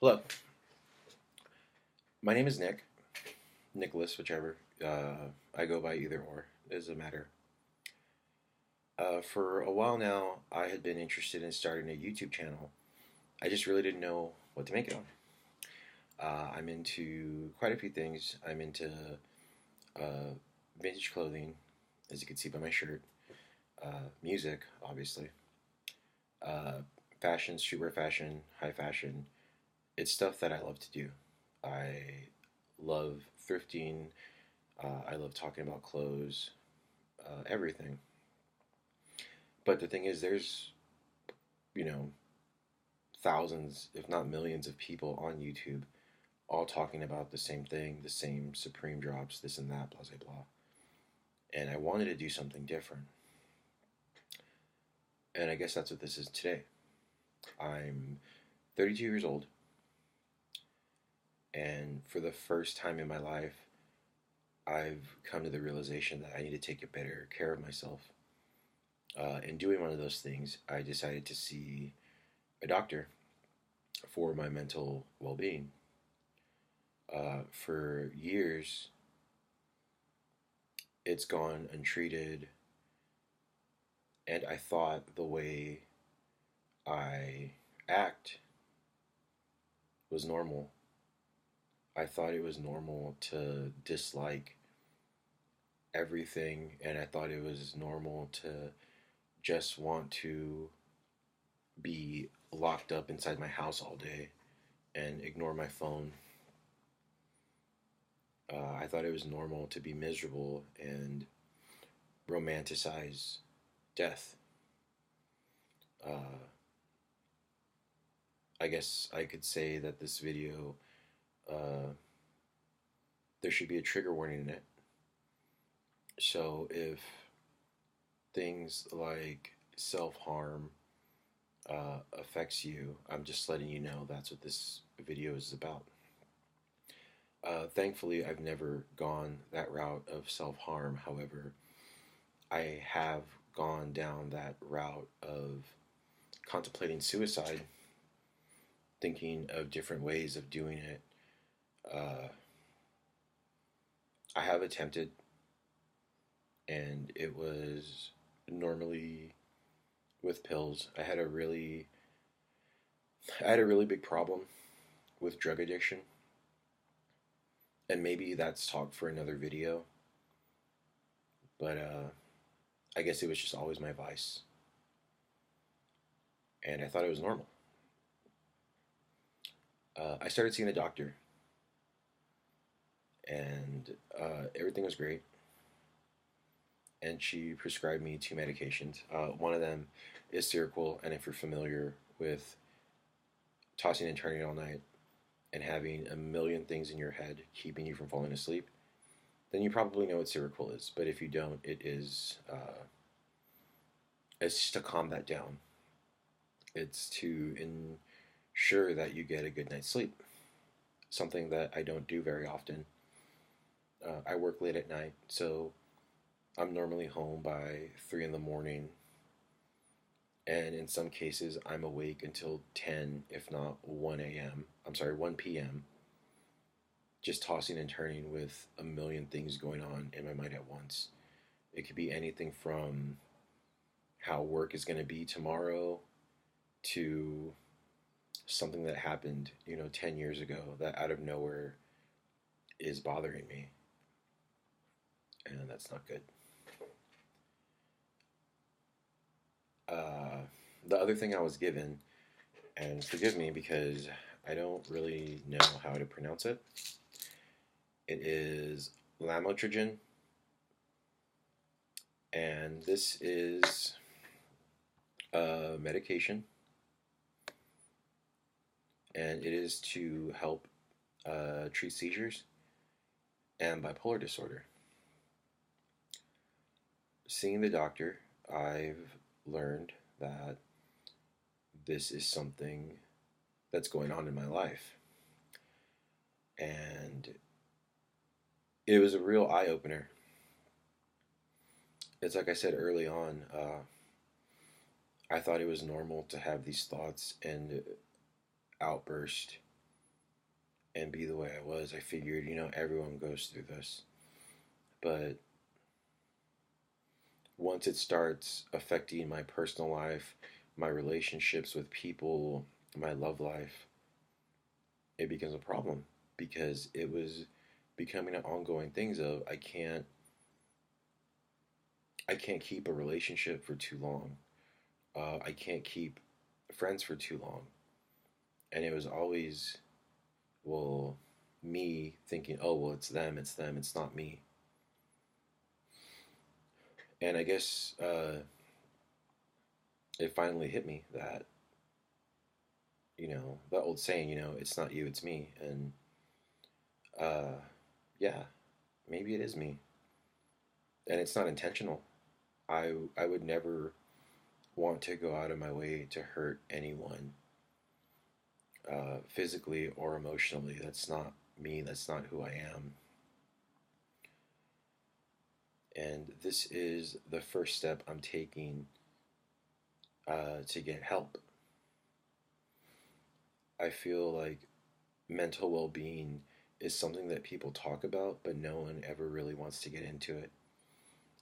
Hello, my name is Nick, Nicholas, whichever. I go by either or, it doesn't matter. For a while now, I had been interested in starting a YouTube channel. I just really didn't know what to make it on. I'm into quite a few things. I'm into uh, vintage clothing, as you can see by my shirt, music, obviously, uh, fashion, streetwear fashion, high fashion. It's stuff that I love to do. I love thrifting. I love talking about clothes, everything. But the thing is, there's, you know, thousands, if not millions, of people on YouTube all talking about the same thing, the same Supreme drops, this and that, blah, blah, blah. And I wanted to do something different. And I guess that's what this is today. I'm 32 years old. And for the first time in my life, I've come to the realization that I need to take better care of myself. In doing one of those things, I decided to see a doctor for my mental well being. For years, it's gone untreated, and I thought the way I act was normal. I thought it was normal to dislike everything, and I thought it was normal to just want to be locked up inside my house all day and ignore my phone. I thought it was normal to be miserable and romanticize death. Uh, I guess I could say that this video, uh, there should be a trigger warning in it. So if things like self harm affects you, I'm just letting you know that's what this video is about. Thankfully, I've never gone that route of self harm. However, I have gone down that route of contemplating suicide, thinking of different ways of doing it. Uh, I have attempted, and it was normally with pills. I had a really big problem with drug addiction, and maybe that's talk for another video. But I guess it was just always my vice, and I thought it was normal. I started seeing the doctor, and everything was great. And she prescribed me two medications. One of them is Seroquel, and if you're familiar with tossing and turning all night and having a million things in your head keeping you from falling asleep, then you probably know what Seroquel is. But if you don't, it's just to calm that down. It's to ensure that you get a good night's sleep. Something that I don't do very often. I work late at night, so I'm normally home by 3 in the morning, and in some cases, I'm awake until 10, if not 1 a.m. I'm sorry, 1 p.m., just tossing and turning with a million things going on in my mind at once. It could be anything from how work is going to be tomorrow to something that happened, 10 years ago that out of nowhere is bothering me. And that's not good. Uh, the other thing I was given, and forgive me because I don't really know how to pronounce it, it is lamotrigine, and this is a medication, and it is to help treat seizures and bipolar disorder. Seeing the doctor, I've learned that this is something that's going on in my life. And it was a real eye opener. It's like I said early on, I thought it was normal to have these thoughts and outburst and be the way I was. I figured, everyone goes through this. But once it starts affecting my personal life, my relationships with people, my love life, it becomes a problem because it was becoming an ongoing thing of I can't keep a relationship for too long. I can't keep friends for too long. And it was always, well, me thinking, oh, well, it's them, it's not me. And I guess it finally hit me that, that old saying, it's not you, it's me. And uh, yeah, maybe it is me. And it's not intentional. I would never want to go out of my way to hurt anyone, physically or emotionally. That's not me. That's not who I am. And this is the first step I'm taking to get help. I feel like mental well being is something that people talk about, but no one ever really wants to get into it,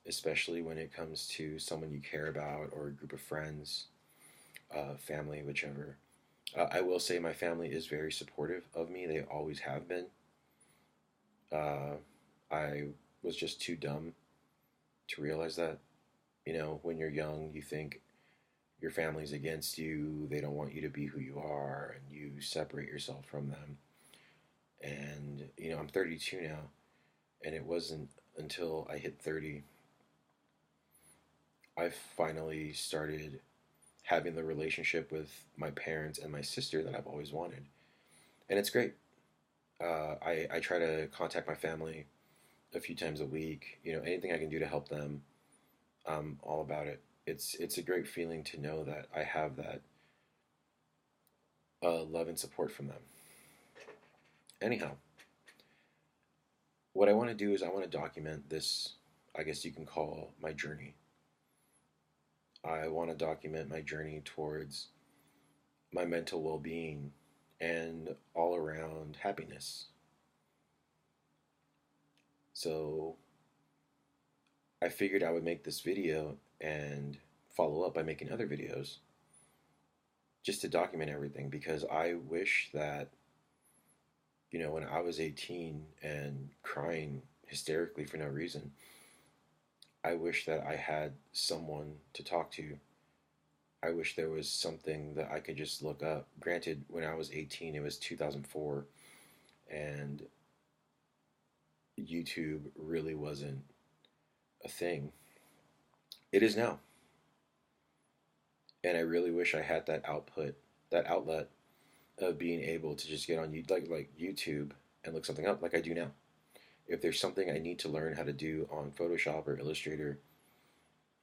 especially when it comes to someone you care about or a group of friends, family, whichever. I will say my family is very supportive of me. They always have been. Uh, I was just too dumb to realize that. When you're young, you think your family's against you, they don't want you to be who you are, and you separate yourself from them. And, I'm 32 now, and it wasn't until I hit 30 I finally started having the relationship with my parents and my sister that I've always wanted. And it's great. I try to contact my family a few times a week. Anything I can do to help them, I'm all about it. It's a great feeling to know that I have that love and support from them. Anyhow, what I want to do is I want to document this. I guess you can call my journey. I want to document my journey towards my mental well being and all around happiness. So I figured I would make this video and follow up by making other videos just to document everything because I wish that, when I was 18 and crying hysterically for no reason, I wish that I had someone to talk to. I wish there was something that I could just look up. Granted, when I was 18, it was 2004, and YouTube really wasn't a thing. It is now. And I really wish I had that outlet of being able to just get on like YouTube and look something up like I do now. If there's something I need to learn how to do on Photoshop or Illustrator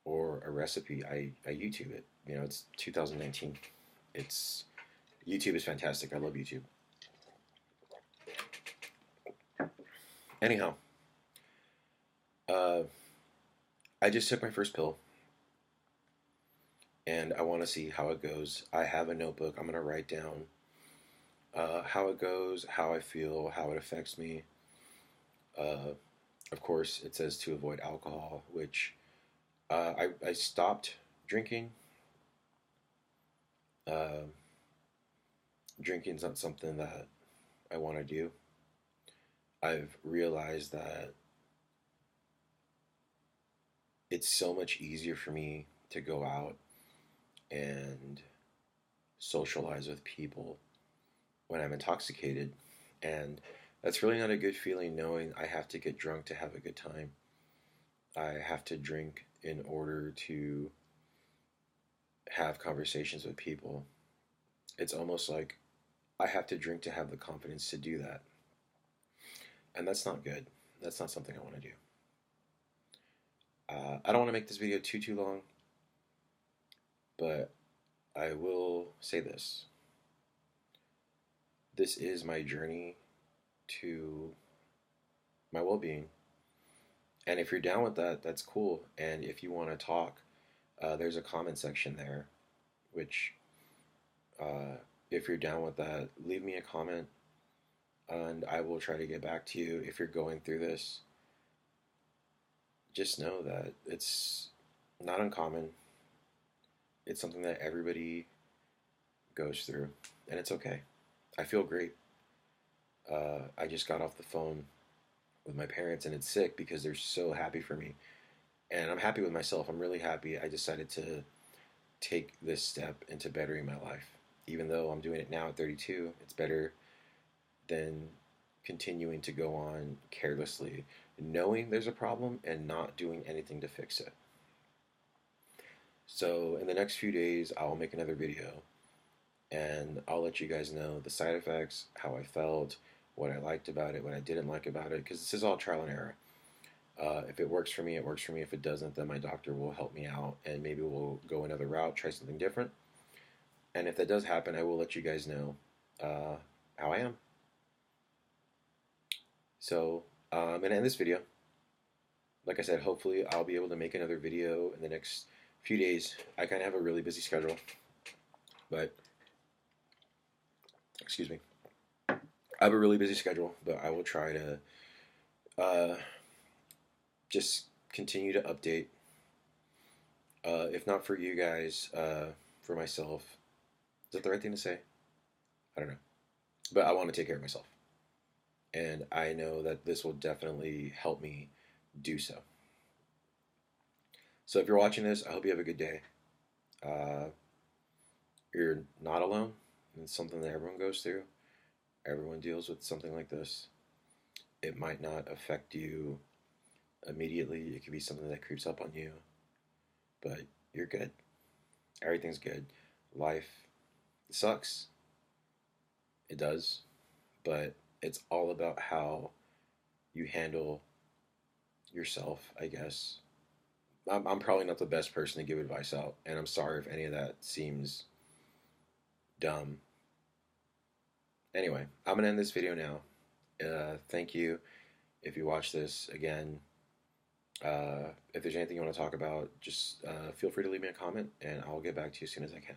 or a recipe, I YouTube it. It's 2019. It's YouTube is fantastic. I love YouTube. Anyhow, uh, I just took my first pill, and I want to see how it goes. I have a notebook. I'm gonna write down how it goes, how I feel, how it affects me. Uh, of course, it says to avoid alcohol, which I stopped drinking. Uh, Drinking's not something that I want to do. I've realized that it's so much easier for me to go out and socialize with people when I'm intoxicated. And that's really not a good feeling knowing I have to get drunk to have a good time. I have to drink in order to have conversations with people. It's almost like I have to drink to have the confidence to do that. And that's not good. That's not something I want to do. I don't want to make this video too long, but I will say this. This is my journey to my well-being. And if you're down with that, that's cool. And if you want to talk, there's a comment section there, which, if you're down with that, leave me a comment. and I will try to get back to you. If you're going through this, just know that it's not uncommon. It's something that everybody goes through, and it's okay. I feel great. I just got off the phone with my parents, and it's sick because they're so happy for me, and I'm happy with myself. I'm really happy. I decided to take this step into bettering my life. Even though I'm doing it now at 32, it's better than continuing to go on carelessly, knowing there's a problem and not doing anything to fix it. So, in the next few days, I'll make another video and I'll let you guys know the side effects, how I felt, what I liked about it, what I didn't like about it, because this is all trial and error. If it works for me, it works for me. If it doesn't, then my doctor will help me out and maybe we'll go another route, try something different. And if that does happen, I will let you guys know how I am. So I'm going to end this video. Like I said, hopefully I'll be able to make another video in the next few days. I kind of have a really busy schedule, but excuse me. I have a really busy schedule, but I will try to just continue to update. If not for you guys, for myself. Is that the right thing to say? I don't know. But I want to take care of myself. And I know that this will definitely help me do so. So if you're watching this, I hope you have a good day. You're not alone. It's something that everyone goes through. Everyone deals with something like this. It might not affect you immediately. It could be something that creeps up on you. But you're good. Everything's good. Life sucks. It does. But it's all about how you handle yourself, I guess. I'm probably not the best person to give advice out, and I'm sorry if any of that seems dumb. Anyway, I'm going to end this video now. Thank you if you watch this. Again, if there's anything you want to talk about, just feel free to leave me a comment, and I'll get back to you as soon as I can.